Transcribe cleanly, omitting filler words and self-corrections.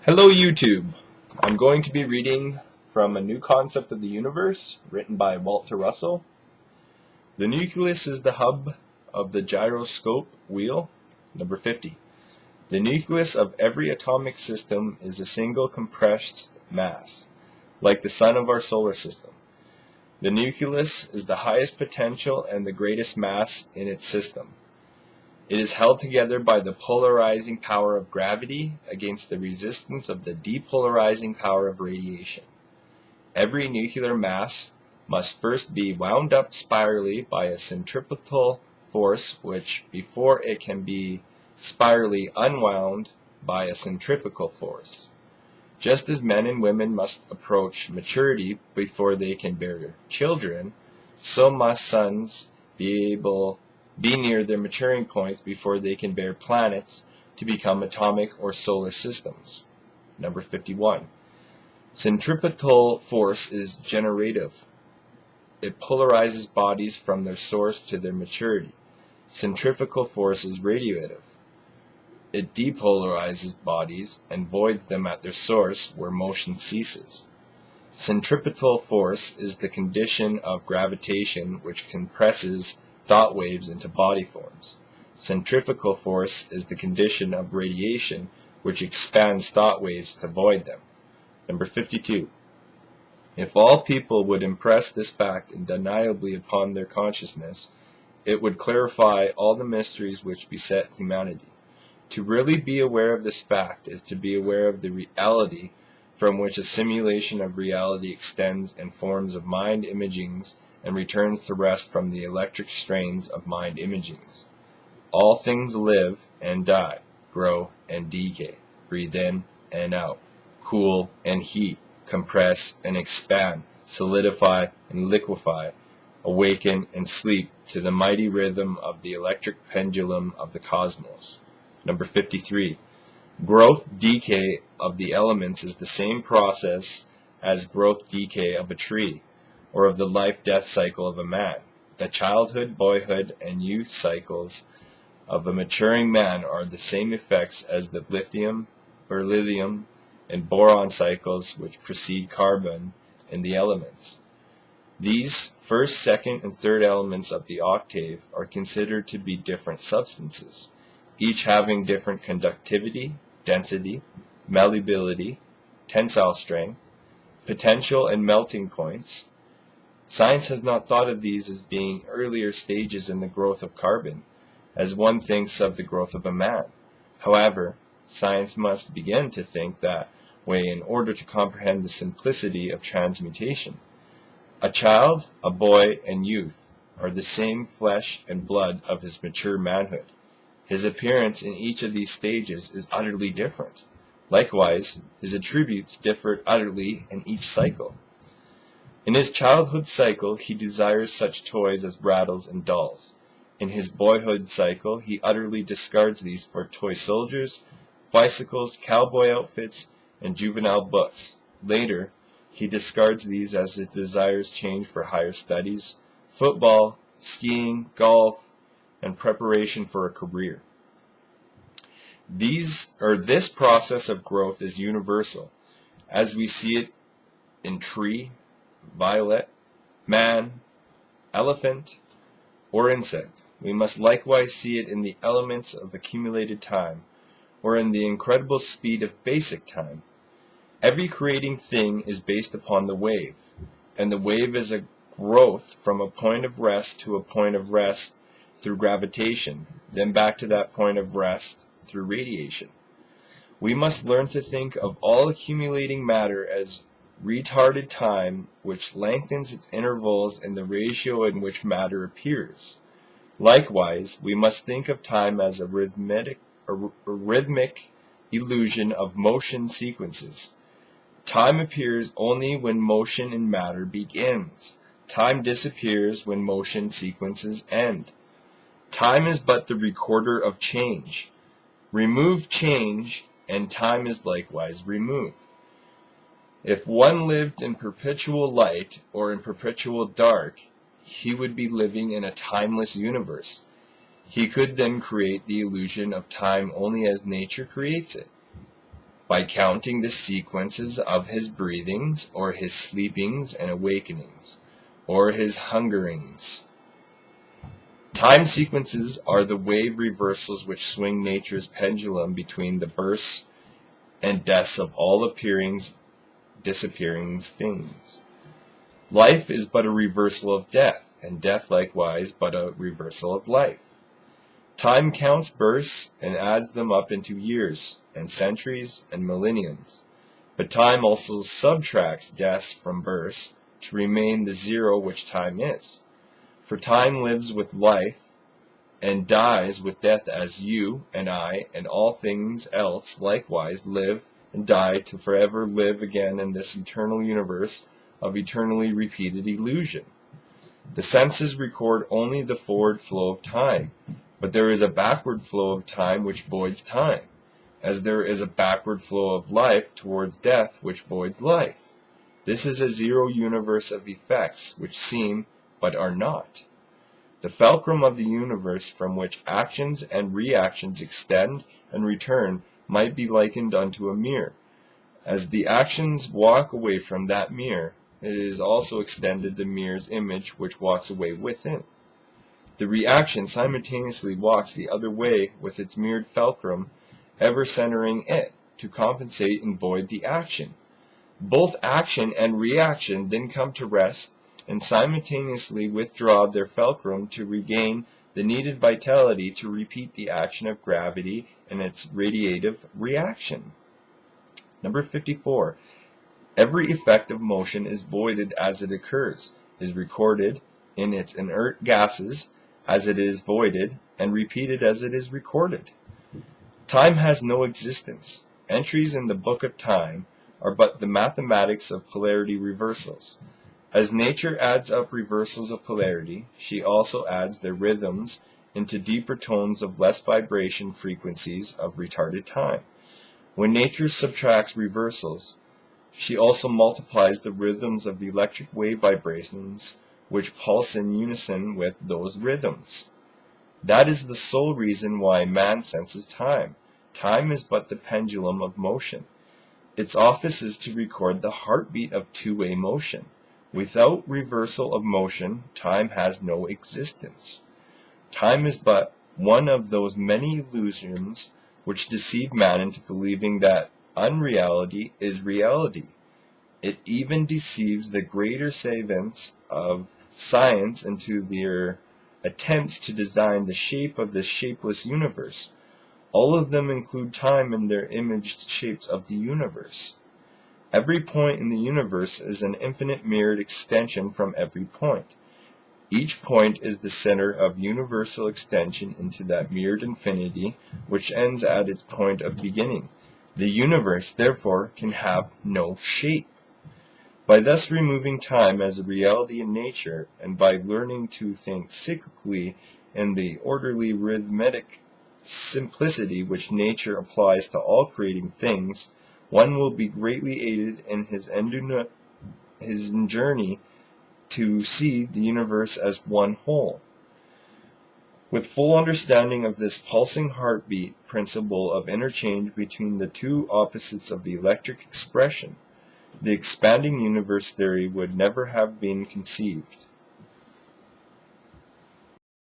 Hello YouTube! I'm going to be reading from A New Concept of the Universe, written by Walter Russell. The nucleus is the hub of the gyroscope wheel. Number 50. The nucleus of every atomic system is a single compressed mass, like the sun of our solar system. The nucleus is the highest potential and the greatest mass in its system. It is held together by the polarizing power of gravity against the resistance of the depolarizing power of radiation. Every nuclear mass must first be wound up spirally by a centripetal force which, before it can be spirally unwound by a centrifugal force. Just as men and women must approach maturity before they can bear children, so must suns be near their maturing points before they can bear planets to become atomic or solar systems. Number 51. Centripetal force is generative. It polarizes bodies from their source to their maturity. Centrifugal force is radiative. It depolarizes bodies and voids them at their source where motion ceases. Centripetal force is the condition of gravitation which compresses thought waves into body forms. Centrifugal force is the condition of radiation which expands thought waves to void them. Number 52. If all people would impress this fact undeniably upon their consciousness, it would clarify all the mysteries which beset humanity. To really be aware of this fact is to be aware of the reality from which a simulation of reality extends and forms of mind imagings and returns to rest from the electric strains of mind imagings. All things live and die, grow and decay, breathe in and out, cool and heat, compress and expand, solidify and liquefy, awaken and sleep to the mighty rhythm of the electric pendulum of the cosmos. Number 53. Growth-decay of the elements is the same process as growth-decay of a tree, or of the life-death cycle of a man. The childhood, boyhood, and youth cycles of a maturing man are the same effects as the lithium, beryllium, and boron cycles which precede carbon in the elements. These first, second, and third elements of the octave are considered to be different substances, each having different conductivity, density, malleability, tensile strength, potential, and melting points. Science has not thought of these as being earlier stages in the growth of carbon, as one thinks of the growth of a man. However, science must begin to think that way in order to comprehend the simplicity of transmutation. A child, a boy, and youth are the same flesh and blood of his mature manhood. His appearance in each of these stages is utterly different. Likewise, his attributes differ utterly in each cycle. In his childhood cycle, he desires such toys as rattles and dolls. In his boyhood cycle, he utterly discards these for toy soldiers, bicycles, cowboy outfits, and juvenile books. Later, he discards these as his desires change for higher studies, football, skiing, golf, and preparation for a career. This process of growth is universal, as we see it in tree, violet, man, elephant, or insect. We must likewise see it in the elements of accumulated time, or in the incredible speed of basic time. Every creating thing is based upon the wave, and the wave is a growth from a point of rest to a point of rest through gravitation, then back to that point of rest through radiation. We must learn to think of all accumulating matter as retarded time, which lengthens its intervals in the ratio in which matter appears. Likewise, we must think of time as a rhythmic illusion of motion sequences. Time appears only when motion in matter begins. Time disappears when motion sequences end. Time is but the recorder of change. Remove change, and time is likewise removed. If one lived in perpetual light or in perpetual dark, he would be living in a timeless universe. He could then create the illusion of time only as nature creates it. by counting the sequences of his breathings, or his sleepings and awakenings, or his hungerings. Time sequences are the wave reversals which swing nature's pendulum between the births and deaths of all appearings, disappearing things. Life is but a reversal of death, and death likewise but a reversal of life. Time counts births and adds them up into years, and centuries, and millenniums. But time also subtracts deaths from births to remain the zero which time is. For time lives with life, and dies with death, as you and I and all things else likewise live and die to forever live again in this eternal universe of eternally repeated illusion. The senses record only the forward flow of time, but there is a backward flow of time which voids time, as there is a backward flow of life towards death which voids life. This is a zero universe of effects which seem but are not. The fulcrum of the universe from which actions and reactions extend and return might be likened unto a mirror. As the actions walk away from that mirror, it is also extended the mirror's image which walks away within. The reaction simultaneously walks the other way with its mirrored fulcrum ever centering it to compensate and void the action. Both action and reaction then come to rest and simultaneously withdraw their fulcrum to regain the needed vitality to repeat the action of gravity and its radiative reaction. Number 54. Every effect of motion is voided as it occurs, is recorded in its inert gases as it is voided, and repeated as it is recorded. Time has no existence. Entries in the book of time are but the mathematics of polarity reversals. As nature adds up reversals of polarity, she also adds their rhythms into deeper tones of less vibration frequencies of retarded time. When nature subtracts reversals, she also multiplies the rhythms of electric wave vibrations which pulse in unison with those rhythms. That is the sole reason why man senses time. Time is but the pendulum of motion. Its office is to record the heartbeat of two-way motion. Without reversal of motion, time has no existence. Time is but one of those many illusions which deceive man into believing that unreality is reality. It even deceives the greater savants of science into their attempts to design the shape of the shapeless universe. All of them include time in their imaged shapes of the universe. Every point in the universe is an infinite mirrored extension from every point. Each point is the center of universal extension into that mirrored infinity which ends at its point of beginning. The universe, therefore, can have no shape. By thus removing time as a reality in nature, and by learning to think cyclically in the orderly rhythmic simplicity which nature applies to all creating things, one will be greatly aided in his journey to see the universe as one whole. With full understanding of this pulsing heartbeat principle of interchange between the two opposites of the electric expression, the expanding universe theory would never have been conceived.